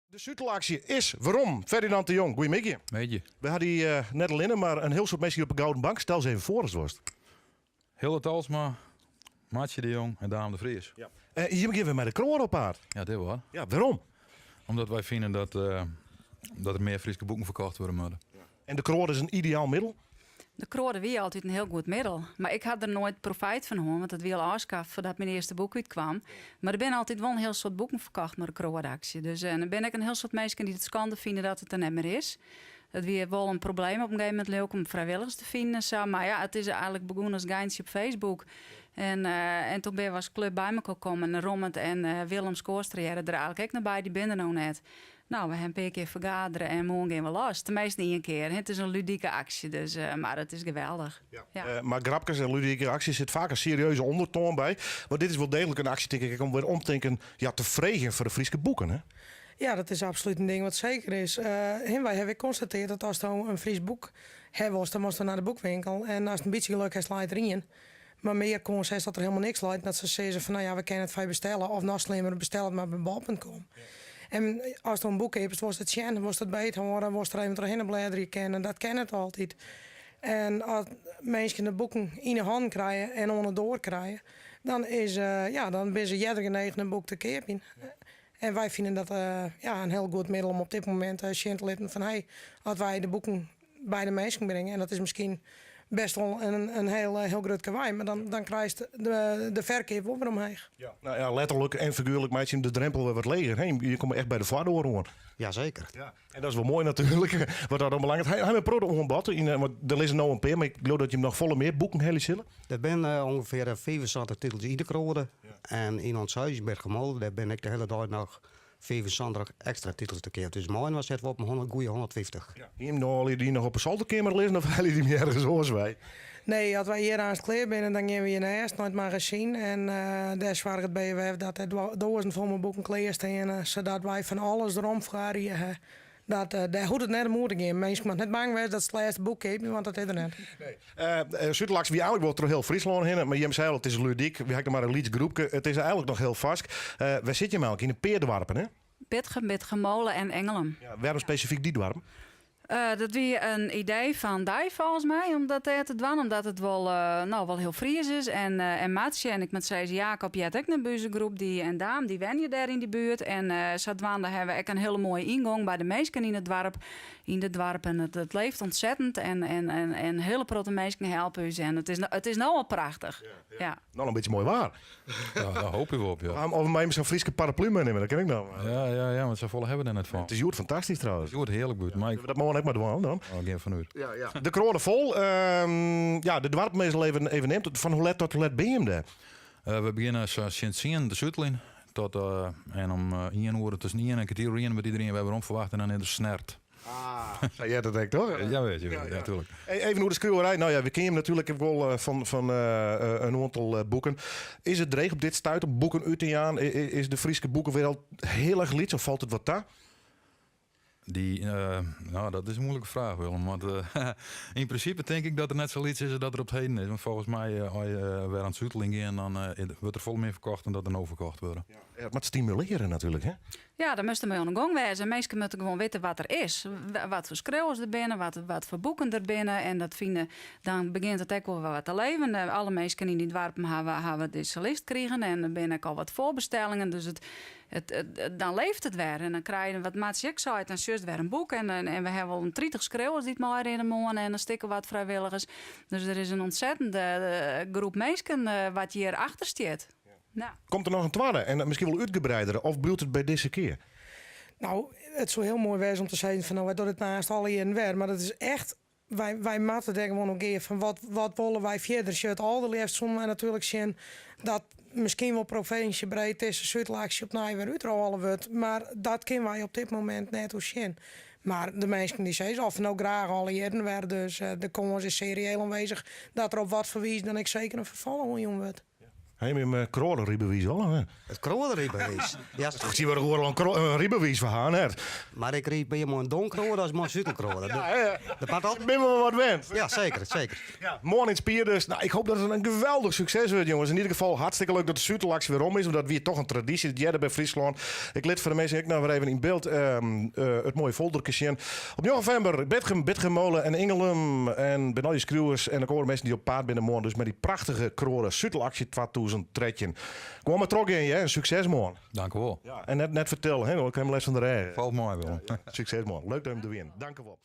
De Zutelactie is waarom? Ferdinand de Jong, goeiemiddag. Weet je, We hadden hier net al in, maar een heel soort mensen hier op een gouden bank. Stel ze even voor als het was. Hille Talsma, Maatje de Jong en Daan de Vries. Ja. Hier beginnen we met de kroon op paard. Ja, dit wel. Ja, waarom? Omdat wij vinden dat er meer Friese boeken verkocht worden moeten. En de kroon is een ideaal middel. De kroon wie altijd een heel goed middel. Maar ik had er nooit profijt van hoor, want het wil afschaffen voordat mijn eerste boek uitkwam. Maar er ben altijd wel een heel soort boeken verkocht met de kroonactie. Dus dan ben ik een heel soort mensen die het schande vinden dat het er niet meer is. Dat weer wel een probleem op een gegeven moment leuk om vrijwilligers te vinden. Zo. Maar ja, het is eigenlijk begonnen als geintje op Facebook. En toen ben we als club bij me gekomen. En Rommet en Willem Skoorstrière er eigenlijk ook naar bij, die binnen nou net. Nou, we hebben een keer vergaderen en morgen gaan we los. Tenminste niet een keer. Het is een ludieke actie, dus, maar het is geweldig. Ja. Maar grapjes en ludieke acties zit vaak een serieuze ondertoon bij. Maar dit is wel degelijk een actie, denk ik, om weer om te denken, te vregen voor de Friese boeken, hè? Ja, dat is absoluut een ding wat zeker is. Wij hebben geconstateerd dat als je een Fries boek hebt, dan moest je naar de boekwinkel. En als het een beetje geluk heeft, slaat erin. Maar meer kon ze dat er helemaal niks lijkt. Dat ze zeggen van, nou ja, we kunnen het van je bestellen. Of nog slimmer, bestel het maar bij bol.com. Ja. En als je een boek hebt, was het Sjen, was het beter worden, was er even doorheen bladeren kennen. Dat ken het altijd. En als mensen de boeken in de hand krijgen en onderdoor krijgen, dan ben ze jeder genegen een boek te kopen. En wij vinden dat een heel goed middel om op dit moment te laten van als wij de boeken bij de mensen brengen. En dat is misschien best wel een heel groot kawaii, maar dan krijg je de verkeer op omheen. Ja. Nou ja, letterlijk en figuurlijk maakt je de drempel weer wat leger. Je komt echt bij de vaardoor hoor. Jazeker. Ja. En dat is wel mooi natuurlijk. Wat dat dan belangrijk is. Hij heeft een product onbad. Want er is er nou een paar, maar ik geloof dat je hem nog volle meer boeken hele zullen. Er zijn ongeveer 75 titels in de kroon. Ja. En in ons huis bij Gemolden, daar ben ik de hele dag nog 75 extra titels te keer. Dus morgen was het op een goede 150. Ja. Die nog op een zolderkamer lezen of hij die niet ergens zoals wij? Nee, als wij hier aan het kleren binnen, dan gaan we hier naar het magazine. En daar zwaar het BWF dat er duizend van mijn boeken klaar staan. Zodat wij van alles erom vragen. Daar hoeft het net moeten gaan. Mensen moeten net bang zijn dat ze het laatste boek hebben, want dat is er net. Nee. Zutelaks, wie eigenlijk wel door heel Friesland heen, maar je zei al, het is ludiek. We hebben maar een liedje groepje. Het is eigenlijk nog heel vast. Waar zit je maar in de Peerdwarpen, hè? Bitgen, Molen en Engelen. Ja, waarom specifiek die dwarpen? Dat was een idee van Dij volgens mij, om dat te doen. Omdat het wel heel Fries is. En Maatje en ik met zei Jacob, je hebt ook een buurgroep die en Daan, die wen je daar in die buurt. En zo daar hebben we ook een hele mooie ingang bij de meesten in het dorp. En het leeft ontzettend. En hele protte meesten helpen ons. En het is nou al prachtig. Ja. Nou, een beetje mooi waar. Ja, daar hoop je wel op, ja. Of mij zo'n Friese paraplu meenemen, dat ken ik nou. Ja, want ze vollen hebben er net van. Het is goed fantastisch trouwens. Het wordt heerlijk goed. Maar ik Dat mogen we net maar doen dan. geen van u. Ja. De kronen vol. De dwarpmeestal even neemt. Van hoe let tot hoe let ben je hem daar? We beginnen sinds 10 de Zuteling. Tot en om 1 uur tussen 1 en kwartier met iedereen. We hebben omverwacht en dan in de snert. Zei jij dat denk ik toch? Ja, weet je. Ja, natuurlijk. Even hoe de schreeuwerij. Nou ja, we kennen hem natuurlijk wel van een aantal boeken. Is het dreig op dit stuit op boeken uit te gaan? Is de Friese boekenwereld heel erg lied of valt het wat daar? Dat is een moeilijke vraag, Willem. Want in principe denk ik dat er net zoiets is dat er op het heden is. Want volgens mij, als je weer aan het Zuteling gaan, dan wordt er vol meer verkocht dan dat er overkocht worden. Ja, maar het stimuleren natuurlijk, hè? Ja, daar moesten we aan de gang wezen. Mensen moeten gewoon weten wat er is. Wat voor schreeuwers er binnen, wat voor boeken er binnen. En dat dan begint het ook wel wat te leven. Alle mensen in die dorpen hebben de solist kregen. En er binnen al wat voorbestellingen. Dus dan leeft het weer. En dan krijg je wat Maatje ook zei. Dan zus weer een boek. En we hebben wel een 30 schreeuwers die het maar in de morgen. En dan stikken wat vrijwilligers. Dus er is een ontzettende groep mensen wat hier achter staat. Nou. Komt er nog een tweede en misschien wel uitgebreider? Of bloedt het bij deze keer? Nou, het zou heel mooi wezen om te zeggen van wij doen het naast alle hier en weer. Maar dat is echt, wij moeten er gewoon nog een keer van wat willen wij verder. Je het al de liefst zonder natuurlijk zien dat misschien wel provinciebreed is, een Zutelactie op naar weer uitrollen wordt. Maar dat kunnen wij op dit moment net hoe zien. Maar de mensen die zeggen of nou graag alle jaren weer. Dus de kans is serieel aanwezig dat er op wat verwijst dan ik zeker een vervallen jong wordt. Hij met mijn kroonriebewijs al, hè? Het kroonderiebewijs. Ja, Ik zie we gewoon een riebewijs van gaan, hè? maar ik riep bij je een donkroode als een zutelkroode. Dat past altijd. Ben we wat wend. Ja, zeker, zeker. Ja, morgen in Spier dus. Nou, ik hoop dat het een geweldig succes wordt, jongens. In ieder geval hartstikke leuk dat de Zutelactie weer om is. Want dat weer toch een traditie. Het jaren bij Friesland. Ik let voor de mensen, ik nou weer even in beeld het mooie foldertje zien. Op 9 november, Bedgem Molen en Ingelum. En bij al die schreeuwers en de koren mensen die op paard binnen morgen. Dus met die prachtige kroren Zutelactie 2013. Kom maar terug in, hè. Succes morgen. Dank u wel. Ja, en net vertellen, hè. Ik heb hem les van de rij. Valt mooi wel. Succes morgen. Leuk dat je hem er weer in. Dank u wel.